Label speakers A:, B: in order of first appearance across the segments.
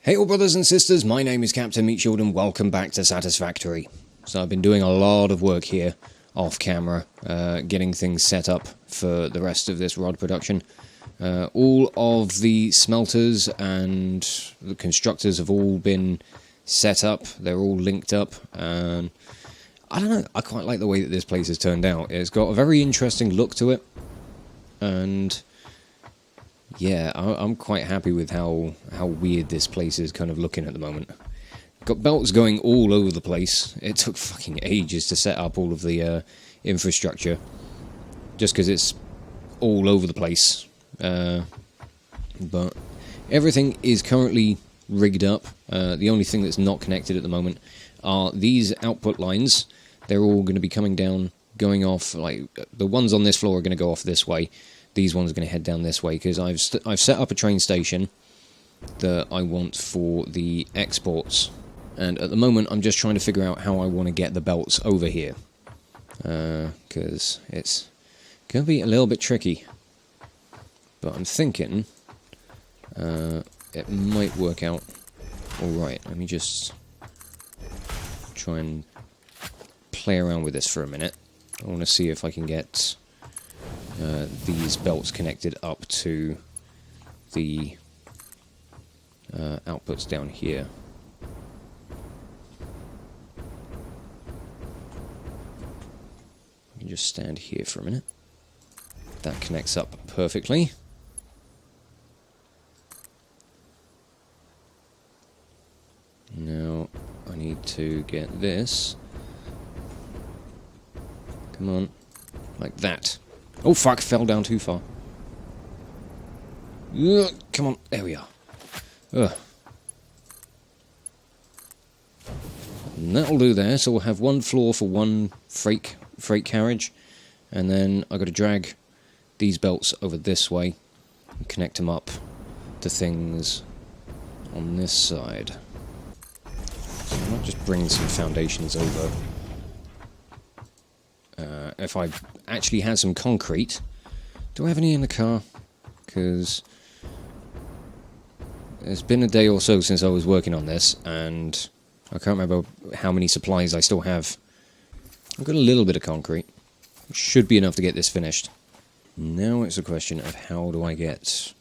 A: Hey all brothers and sisters, my name is Captain Meatshield and welcome back to Satisfactory. So I've been doing a lot of work here, off camera, getting things set up for the rest of this rod production. All of the smelters and the constructors have all been set up, they're all linked up, and I don't know, I quite like the way that this place has turned out. It's got a very interesting look to it, and yeah, I'm quite happy with how weird this place is kind of looking at the moment. Got belts going all over the place. It took fucking ages to set up all of the infrastructure, just because it's all over the place. But everything is currently rigged up. The only thing that's not connected at the moment are these output lines. They're all going to be coming down, going off, like the ones on this floor are going to go off this way. These ones are going to head down this way, because I've set up a train station that I want for the exports. And at the moment, I'm just trying to figure out how I want to get the belts over here. Because it's going to be a little bit tricky. But I'm thinking it might work out alright. Let me just try and play around with this for a minute. I want to see if I can get these belts connected up to the outputs down here. Let me just stand here for a minute. That connects up perfectly. Now I need to get this. Come on. Like that. Oh fuck, fell down too far. Come on, there we are. And that'll do there, so we'll have one floor for one freight carriage, and then I've got to drag these belts over this way and connect them up to things on this side. So I might just bring some foundations over. If I actually had some concrete... Do I have any in the car? Because it's been a day or so since I was working on this, and I can't remember how many supplies I still have. I've got a little bit of concrete. It should be enough to get this finished. Now it's a question of how do I get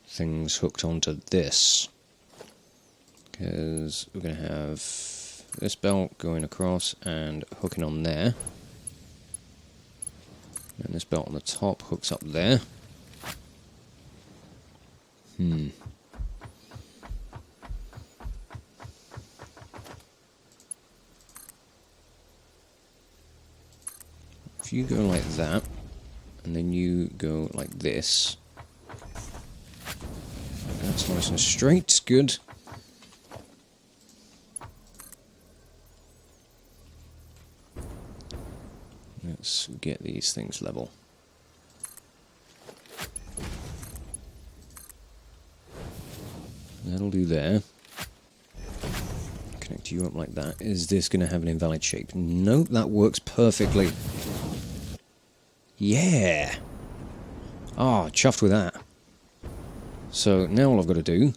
A: things hooked onto this. Because we're going to have this belt going across and hooking on there. And this belt on the top hooks up there. If you go like that, and then you go like this. That's nice and straight, good. Let's get these things level. That'll do there. Connect you up like that. Is this going to have an invalid shape? Nope, that works perfectly. Yeah! Ah, chuffed with that. So now all I've got to do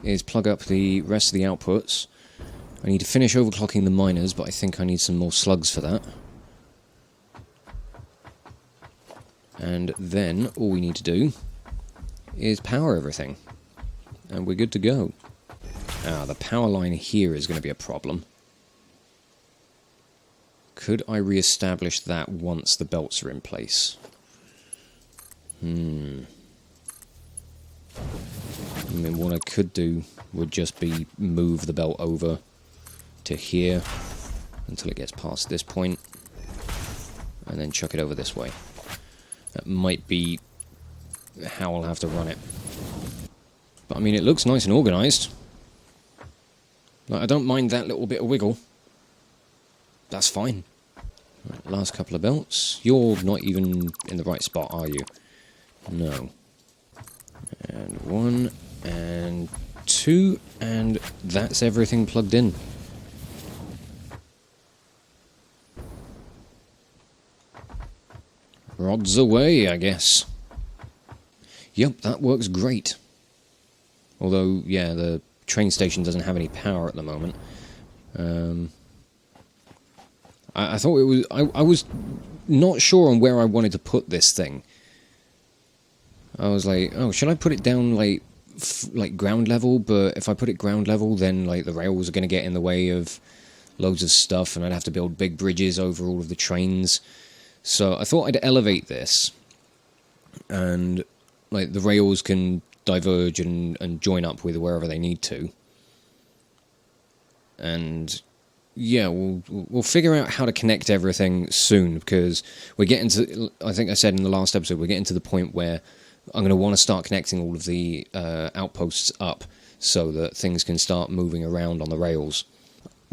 A: is plug up the rest of the outputs. I need to finish overclocking the miners, but I think I need some more slugs for that. And then all we need to do is power everything. And we're good to go. Ah, the power line here is going to be a problem. Could I re-establish that once the belts are in place? I mean, what I could do would just be move the belt over to here until it gets past this point, and then chuck it over this way. That might be how I'll have to run it. But I mean, it looks nice and organised. Like, I don't mind that little bit of wiggle. That's fine. Right, last couple of belts. You're not even in the right spot, are you? No. And 1, and 2, and that's everything plugged in. Rods away, I guess. Yep, that works great. Although, yeah, the train station doesn't have any power at the moment. I thought it was... I was not sure on where I wanted to put this thing. I was like, oh, should I put it down, like ground level? But if I put it ground level, then, like, the rails are going to get in the way of loads of stuff, and I'd have to build big bridges over all of the trains. So I thought I'd elevate this, and, like, the rails can diverge and join up with wherever they need to. And... yeah, we'll figure out how to connect everything soon, because we're getting to, I think I said in the last episode, we're getting to the point where I'm going to want to start connecting all of the outposts up so that things can start moving around on the rails.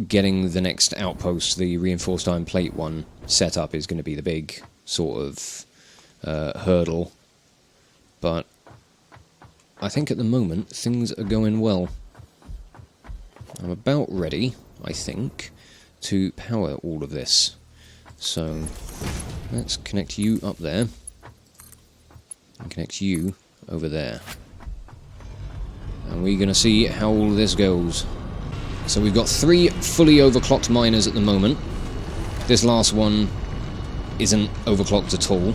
A: Getting the next outpost, the reinforced iron plate one, set up is going to be the big sort of hurdle. But I think at the moment things are going well. I'm about ready, I think, to power all of this. So let's connect you up there and connect you over there, and we're going to see how all of this goes. So we've got 3 fully overclocked miners at the moment. This last one isn't overclocked at all.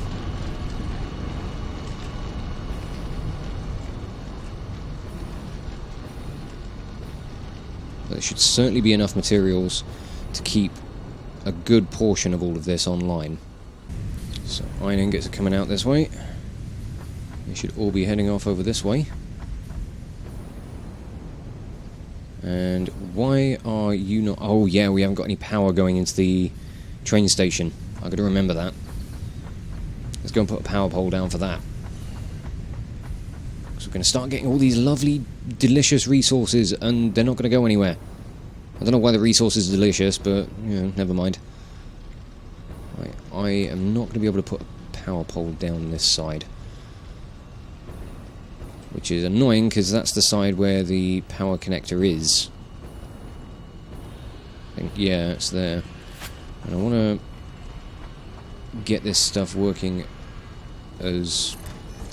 A: There should certainly be enough materials to keep a good portion of all of this online. So iron ingots are coming out this way. They should all be heading off over this way. And why are you not... oh yeah, we haven't got any power going into the train station. I've got to remember that. Let's go and put a power pole down for that. So we're going to start getting all these lovely, delicious resources, and they're not going to go anywhere. I don't know why the resources are delicious, but, you know, never mind. Right, I am not going to be able to put a power pole down this side. Which is annoying, because that's the side where the power connector is. I think, yeah, it's there. And I want to get this stuff working as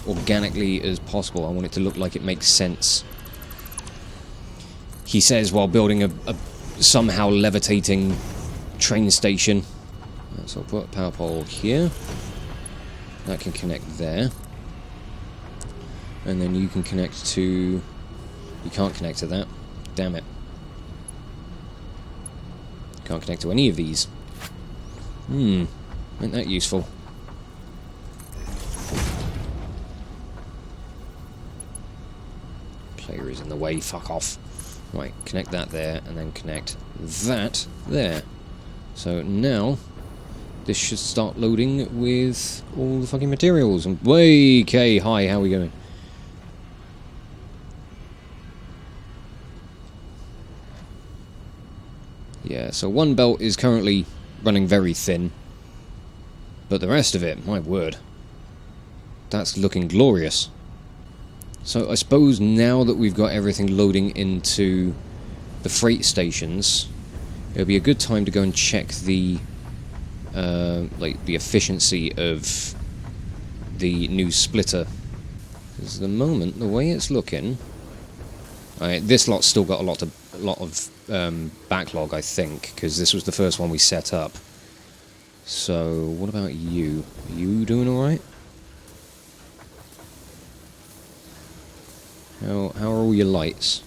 A: organically as possible. I want it to look like it makes sense. He says while building a somehow levitating train station. So I'll put a power pole here. That can connect there. And then you can connect to... you can't connect to that. Damn it. Can't connect to any of these. Ain't that useful. Player is in the way, fuck off. Right, connect that there, and then connect that there. So now, this should start loading with all the fucking materials. And way, okay, hi, how are we going? Yeah, so one belt is currently running very thin, but the rest of it, my word, that's looking glorious. So I suppose now that we've got everything loading into the freight stations, it'll be a good time to go and check the like the efficiency of the new splitter. Because at the moment, the way it's looking, this lot's still got a lot of backlog, I think, because this was the first one we set up. So what about you? Are you doing all right? How are all your lights?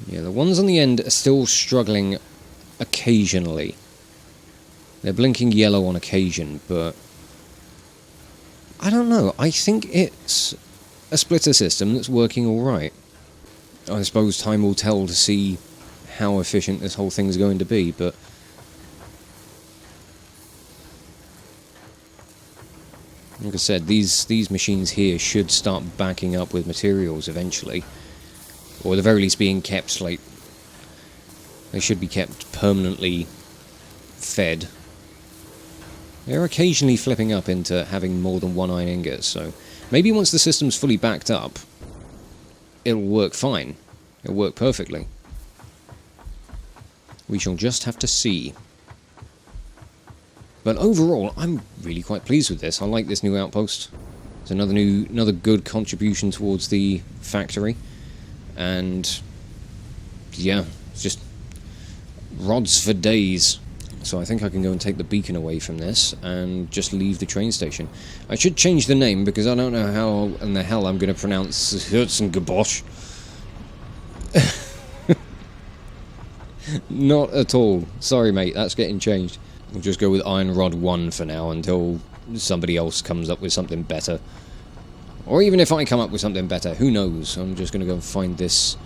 A: Yeah, the ones on the end are still struggling occasionally. They're blinking yellow on occasion, but I don't know. I think it's a splitter system that's working alright. I suppose time will tell to see how efficient this whole thing's going to be, but like I said, these machines here should start backing up with materials eventually. Or at the very least being kept, like, they should be kept permanently fed. They're occasionally flipping up into having more than one iron ingot, so maybe once the system's fully backed up, it'll work fine. It'll work perfectly. We shall just have to see. But overall, I'm really quite pleased with this. I like this new outpost. It's another good contribution towards the factory. And yeah, it's just rods for days. So I think I can go and take the beacon away from this and just leave the train station. I should change the name because I don't know how in the hell I'm going to pronounce Herzengebot. Not at all. Sorry, mate, that's getting changed. We'll just go with Iron Rod 1 for now until somebody else comes up with something better. Or even if I come up with something better, who knows? I'm just going to go and find this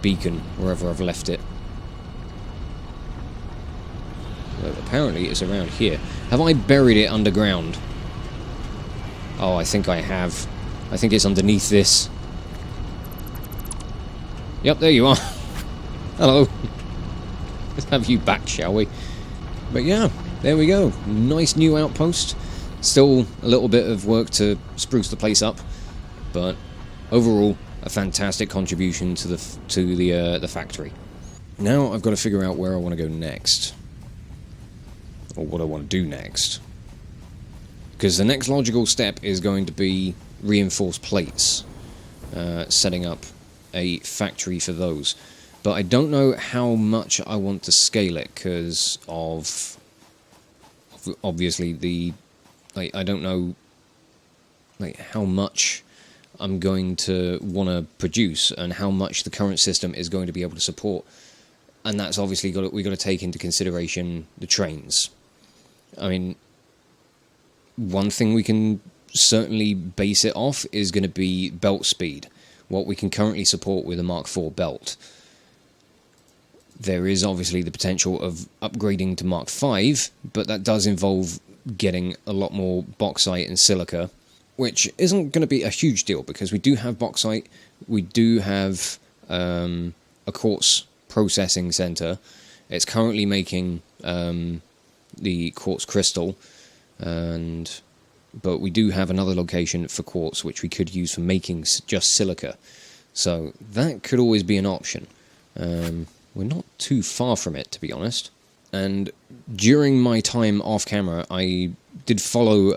A: beacon wherever I've left it. Well, apparently it's around here. Have I buried it underground? Oh, I think I have. I think it's underneath this. Yep, there you are. Hello. Let's have you back, shall we? But yeah, there we go. Nice new outpost. Still a little bit of work to spruce the place up, but overall a fantastic contribution to the factory. Now I've got to figure out where I want to go next, or what I want to do next, because the next logical step is going to be reinforced plates, setting up a factory for those. But I don't know how much I want to scale it because of obviously I don't know how much I'm going to want to produce and how much the current system is going to be able to support, and that's obviously we've got to take into consideration the trains. I mean, one thing we can certainly base it off is going to be belt speed, what we can currently support with a Mark IV belt. There is obviously the potential of upgrading to Mark V, but that does involve getting a lot more bauxite and silica, which isn't going to be a huge deal because we do have bauxite, we do have a quartz processing center. It's currently making the quartz crystal, but we do have another location for quartz which we could use for making just silica, so that could always be an option. We're not too far from it, to be honest. And during my time off camera, I did follow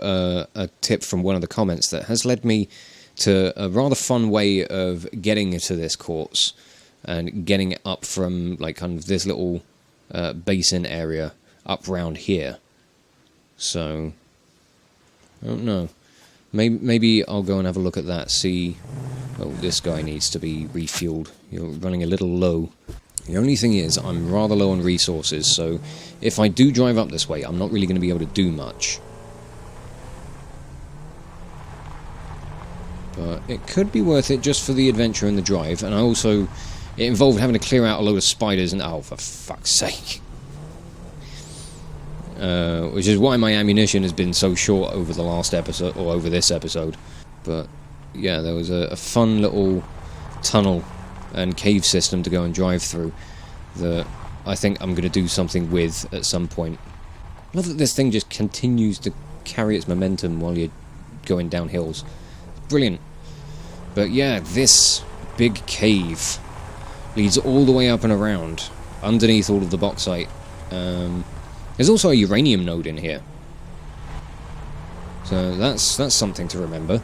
A: a tip from one of the comments that has led me to a rather fun way of getting to this quartz and getting it up from like kind of this little basin area up round here. So I don't know. Maybe I'll go and have a look at that. See, oh, this guy needs to be refueled. You're running a little low. The only thing is, I'm rather low on resources, so if I do drive up this way, I'm not really going to be able to do much. But it could be worth it just for the adventure and the drive, and it involved having to clear out a load of spiders, and oh, for fuck's sake. Which is why my ammunition has been so short over the last episode, or over this episode. But yeah, there was a fun little tunnel and cave system to go and drive through that I think I'm going to do something with at some point. Not that this thing just continues to carry its momentum while you're going down hills. Brilliant. But yeah, this big cave leads all the way up and around, underneath all of the bauxite. There's also a uranium node in here, so that's something to remember.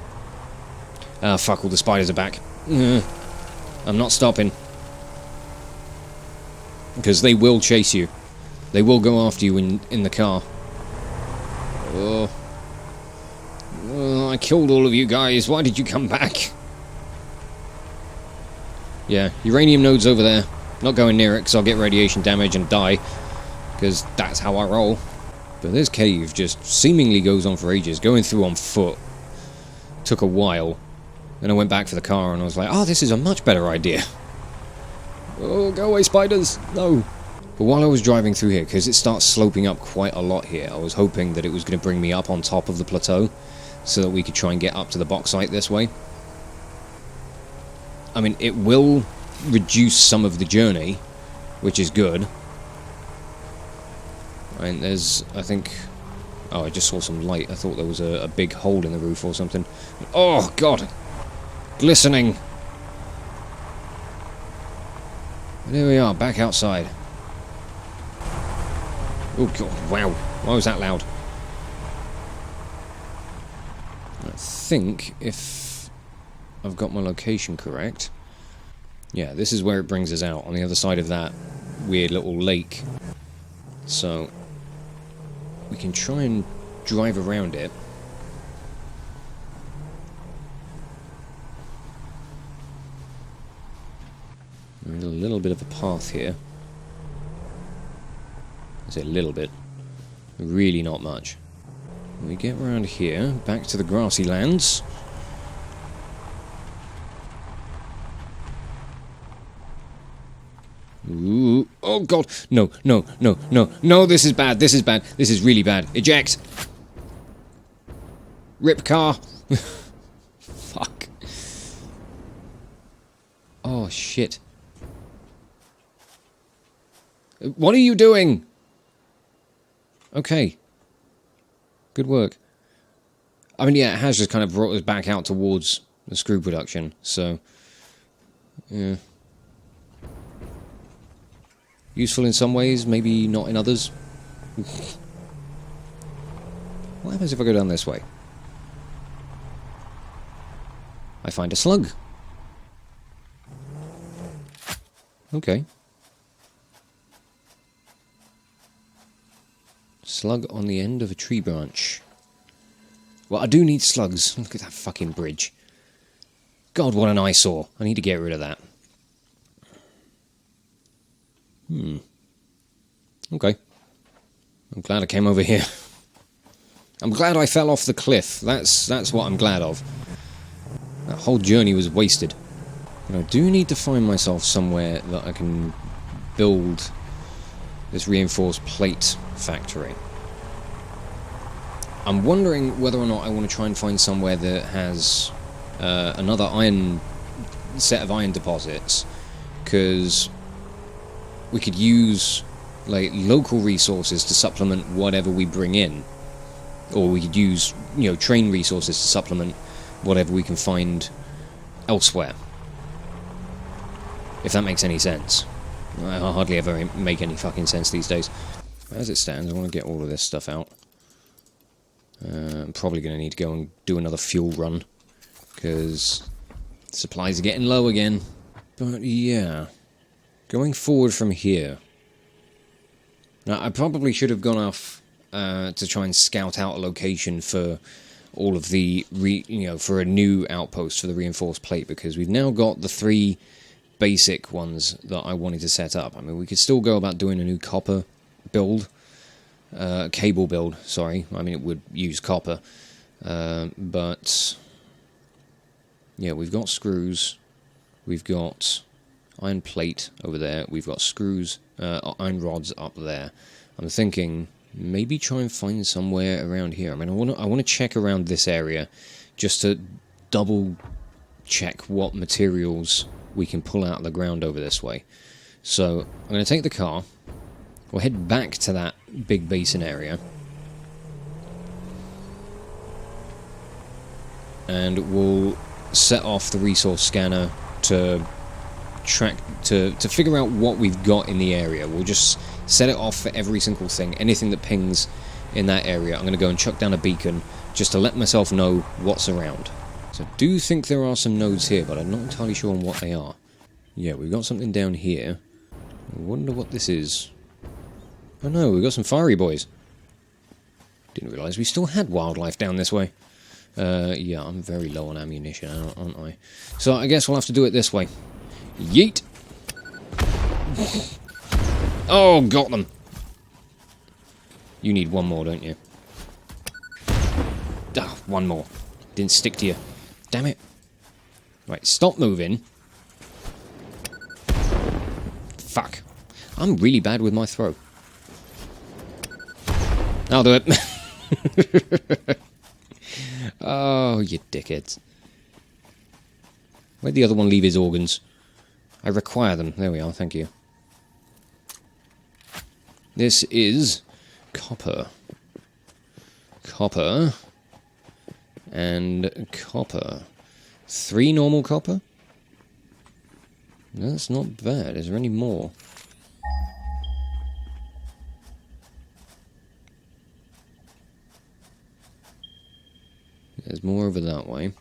A: Ah, fuck, all the spiders are back. I'm not stopping. Because they will chase you. They will go after you in the car. Oh, I killed all of you guys. Why did you come back? Yeah, uranium node's over there. Not going near it because I'll get radiation damage and die. Because that's how I roll. But this cave just seemingly goes on for ages. Going through on foot took a while. Then I went back for the car and I was like, oh, this is a much better idea. Oh, go away, spiders! No! But while I was driving through here, because it starts sloping up quite a lot here, I was hoping that it was going to bring me up on top of the plateau, so that we could try and get up to the bauxite this way. I mean, it will reduce some of the journey, which is good. And there's, I think... Oh, I just saw some light. I thought there was a big hole in the roof or something. Oh, God! Glistening! And here we are, back outside. Oh, God, wow. Why was that loud? I think, if I've got my location correct... Yeah, this is where it brings us out, on the other side of that weird little lake. So, we can try and drive around it. There's a little bit of a path here. I say a little bit. Really not much. We get around here, back to the grassy lands. Ooh. Oh god! No, no, no, no, no, this is bad, this is bad, this is really bad. Eject! Rip car! Fuck. Oh shit. What are you doing? Okay. Good work. I mean, yeah, it has just kind of brought us back out towards the screw production, so... Yeah. Useful in some ways, maybe not in others. What happens if I go down this way? I find a slug. Okay. Slug on the end of a tree branch. Well, I do need slugs. Look at that fucking bridge. God, what an eyesore. I need to get rid of that. Okay. I'm glad I came over here. I'm glad I fell off the cliff. That's what I'm glad of. That whole journey was wasted. But I do need to find myself somewhere that I can build this reinforced plate factory. I'm wondering whether or not I want to try and find somewhere that has another set of iron deposits, because we could use like local resources to supplement whatever we bring in, or we could use, you know, train resources to supplement whatever we can find elsewhere, if that makes any sense. I hardly ever make any fucking sense these days. As it stands, I want to get all of this stuff out. I'm probably going to need to go and do another fuel run, because supplies are getting low again. But yeah, going forward from here. Now, I probably should have gone off to try and scout out a location for all of the, for a new outpost for the reinforced plate, because we've now got the 3 basic ones that I wanted to set up. I mean, we could still go about doing a new copper build, cable build, sorry. I mean, it would use copper, but yeah, we've got screws, we've got iron plate over there, we've got screws, iron rods up there. I'm thinking maybe try and find somewhere around here. I mean, I want to check around this area just to double check what materials we can pull out of the ground over this way. So I'm going to take the car, we'll head back to that big basin area, and we'll set off the resource scanner to track to figure out what we've got in the area. We'll just set it off for every single thing, anything that pings in that area. I'm going to go and chuck down a beacon just to let myself know what's around. So I do think there are some nodes here, but I'm not entirely sure on what they are. Yeah, we've got something down here. I wonder what this is. Oh no, we've got some fiery boys. Didn't realise we still had wildlife down this way. Yeah, I'm very low on ammunition, aren't I? So I guess we'll have to do it this way. Yeet! Oh, got them! You need one more, don't you? Ah, one more. Didn't stick to you. Damn it. Right, stop moving. Fuck. I'm really bad with my throw. I'll do it. Oh, you dickheads. Where'd the other one leave his organs? I require them. There we are, thank you. This is copper. Copper. And copper. 3 normal copper? That's not bad. Is there any more? There's more over that way.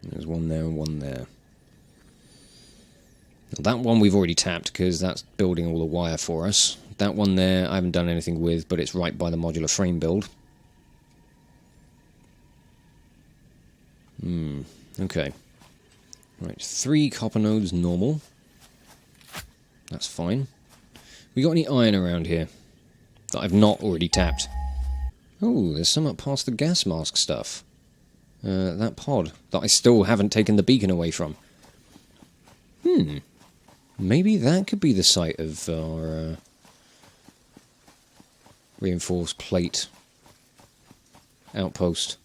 A: There's one there and one there. That one we've already tapped because that's building all the wire for us. That one there I haven't done anything with, but it's right by the modular frame build. Okay. Right, 3 copper nodes normal. That's fine. We got any iron around here that I've not already tapped? Oh, there's some up past the gas mask stuff. That pod that I still haven't taken the beacon away from. Maybe that could be the site of our reinforced plate outpost.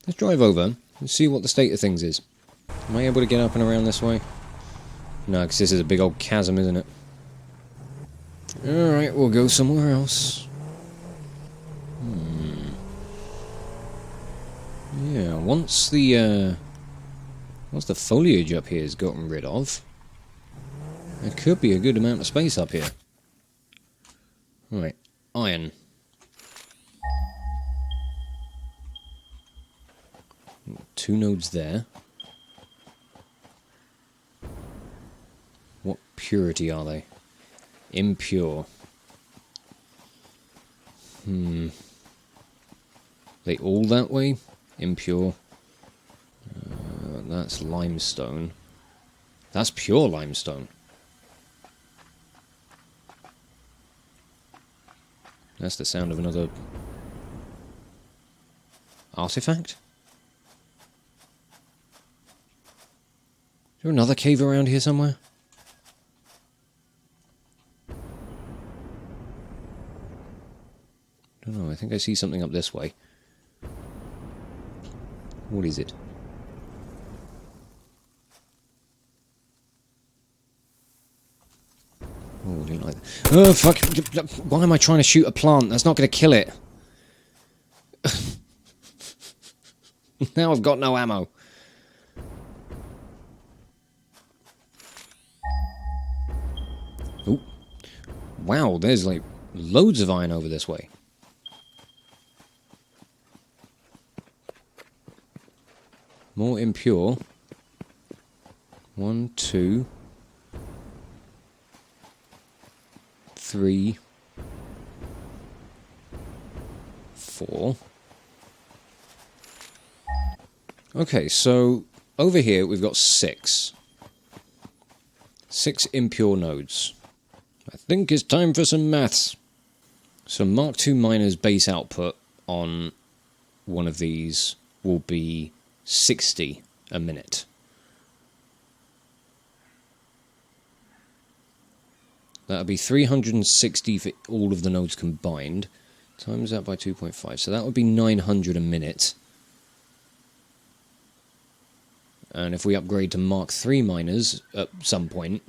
A: Let's drive over and see what the state of things is. Am I able to get up and around this way? No, because this is a big old chasm, isn't it? Alright, we'll go somewhere else. Yeah, once the foliage up here is gotten rid of, there could be a good amount of space up here. Right, iron. Two nodes there. What purity are they? Impure. They all that way? Impure. That's limestone. That's pure limestone. That's the sound of another artifact? Is there another cave around here somewhere? I don't know, I think I see something up this way. What is it? Oh, I didn't like that. Oh, fuck! Why am I trying to shoot a plant? That's not going to kill it. Now I've got no ammo. Oh. Wow, there's like loads of iron over this way. More impure. 1, 2, 3, 4. Okay, so over here we've got 6. 6 impure nodes. I think it's time for some maths. So Mark II miner's base output on one of these will be 60 a minute. That'll be 360 for all of the nodes combined. Times that by 2.5. So that would be 900 a minute. And if we upgrade to Mark III miners at some point,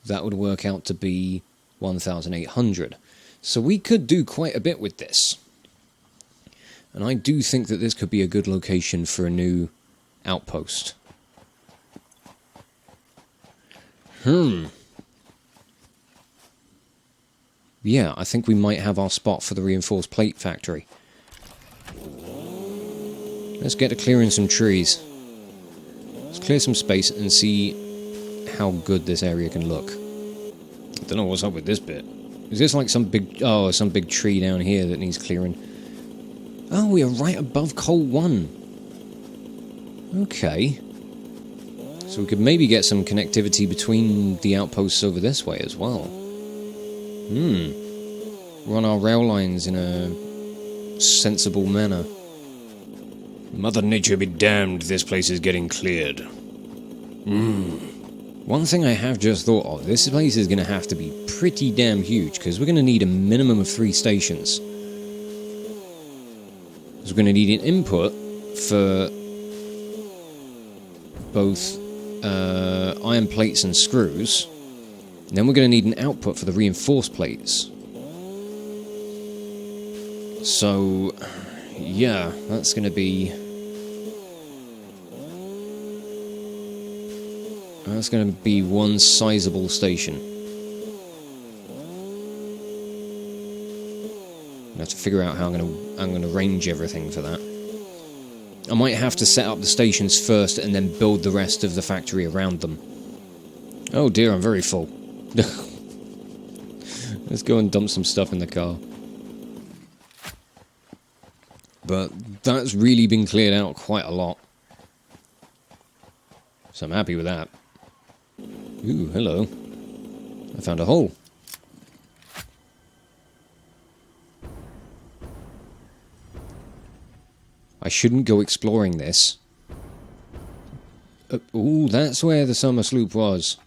A: that would work out to be 1,800. So we could do quite a bit with this. And I do think that this could be a good location for a new outpost. Yeah, I think we might have our spot for the reinforced plate factory. Let's get to clearing some trees. Let's clear some space and see how good this area can look. I don't know what's up with this bit. Is this like some big tree down here that needs clearing? Oh, we are right above Coal 1. Okay. So we could maybe get some connectivity between the outposts over this way as well. Run our rail lines in a sensible manner. Mother Nature be damned, this place is getting cleared. One thing I have just thought of, this place is going to have to be pretty damn huge, because we're going to need a minimum of 3 stations. Because we're going to need an input for both iron plates and screws. And then we're going to need an output for the reinforced plates. So, yeah, that's going to be... That's going to be one sizable station. have to figure out how I'm gonna arrange everything for that. I might have to set up the stations first and then build the rest of the factory around them. Oh dear, I'm very full. Let's go and dump some stuff in the car. But that's really been cleared out quite a lot. So I'm happy with that. Ooh, hello. I found a hole. I shouldn't go exploring this. Ooh, that's where the summer sloop was.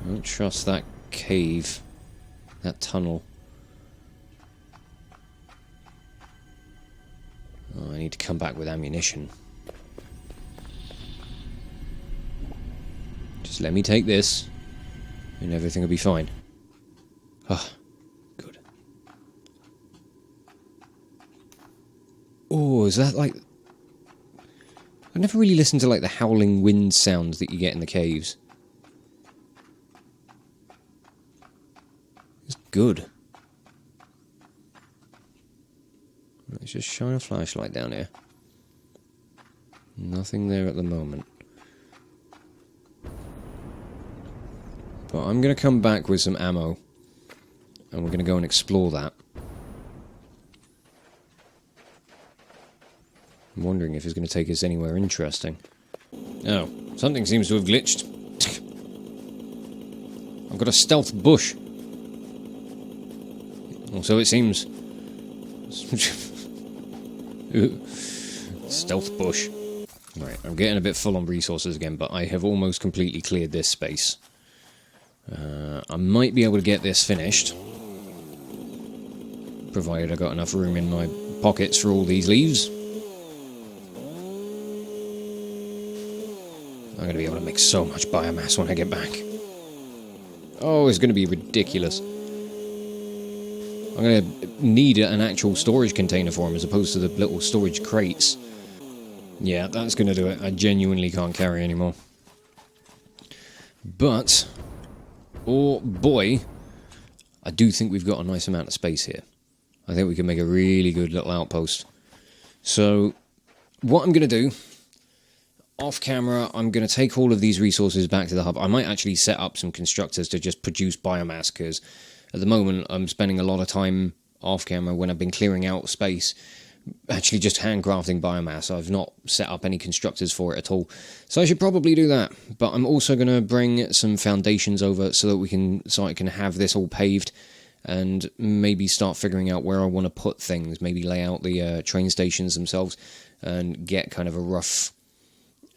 A: I don't trust that cave. That tunnel. Oh, I need to come back with ammunition. Just let me take this, and everything will be fine. Ah, good. Oh, is that like... I've never really listened to like the howling wind sounds that you get in the caves. It's good. Let's just shine a flashlight down here. Nothing there at the moment. But I'm going to come back with some ammo. And we're going to go and explore that. I'm wondering if it's going to take us anywhere interesting. Oh, something seems to have glitched. I've got a stealth bush. Or so it seems. Stealth bush. Right, I'm getting a bit full on resources again, but I have almost completely cleared this space. I might be able to get this finished, provided I got enough room in my pockets for all these leaves. I'm going to be able to make so much biomass when I get back. Oh, it's going to be ridiculous. I'm going to need an actual storage container for them as opposed to the little storage crates. Yeah, that's going to do it. I genuinely can't carry anymore. But, oh boy, I do think we've got a nice amount of space here. I think we can make a really good little outpost. So, what I'm going to do, off camera, I'm going to take all of these resources back to the hub. I might actually set up some constructors to just produce biomass, because at the moment I'm spending a lot of time off camera when I've been clearing out space, actually just handcrafting biomass. I've not set up any constructors for it at all. So I should probably do that. But I'm also going to bring some foundations over so that I can have this all paved and maybe start figuring out where I want to put things. Maybe lay out the train stations themselves and get kind of a rough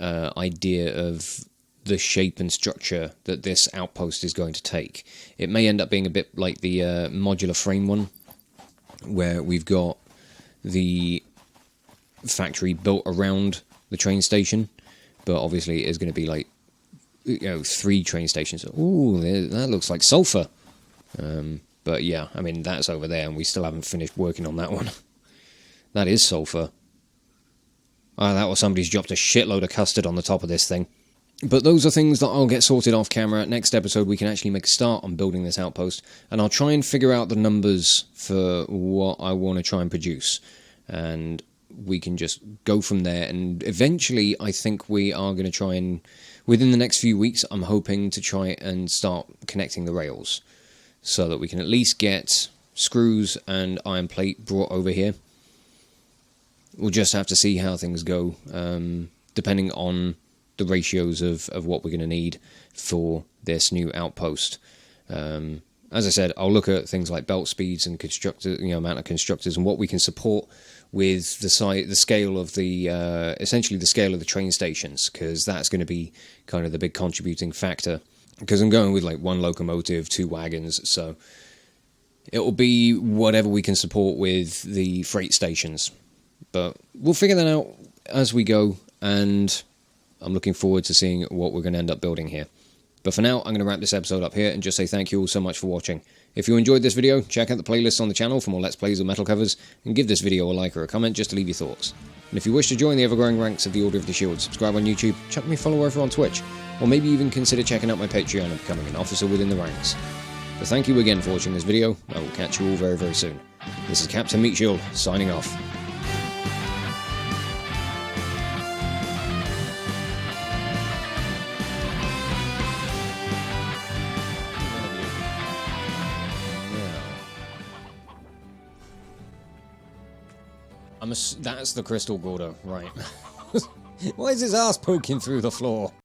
A: idea of the shape and structure that this outpost is going to take. It may end up being a bit like the modular frame one, where we've got the factory built around the train station, but obviously it's going to be like, 3 train stations. Ooh, that looks like sulfur. But yeah, I mean, that's over there, and we still haven't finished working on that one. That is sulfur. Ah, that was somebody's dropped a shitload of custard on the top of this thing. But those are things that I'll get sorted off camera. Next episode we can actually make a start on building this outpost, and I'll try and figure out the numbers for what I want to try and produce, and we can just go from there. And eventually I think we are going to try and, within the next few weeks, I'm hoping to try and start connecting the rails, so that we can at least get screws and iron plate brought over here. We'll just have to see how things go, depending on the ratios of what we're going to need for this new outpost. As I said, I'll look at things like belt speeds and amount of constructors and what we can support with the scale of the essentially the scale of the train stations, because that's going to be kind of the big contributing factor. Because I'm going with like 1 locomotive, 2 wagons, so it will be whatever we can support with the freight stations. But we'll figure that out as we go, and I'm looking forward to seeing what we're going to end up building here. But for now, I'm going to wrap this episode up here and just say thank you all so much for watching. If you enjoyed this video, check out the playlists on the channel for more Let's Plays or metal covers, and give this video a like or a comment just to leave your thoughts. And if you wish to join the ever-growing ranks of the Order of the Shield, subscribe on YouTube, chuck me a follow over on Twitch, or maybe even consider checking out my Patreon and becoming an officer within the ranks. But thank you again for watching this video. I will catch you all very, very soon. This is Captain Meatshield, signing off. That's the crystal gorder, right. Why is his ass poking through the floor?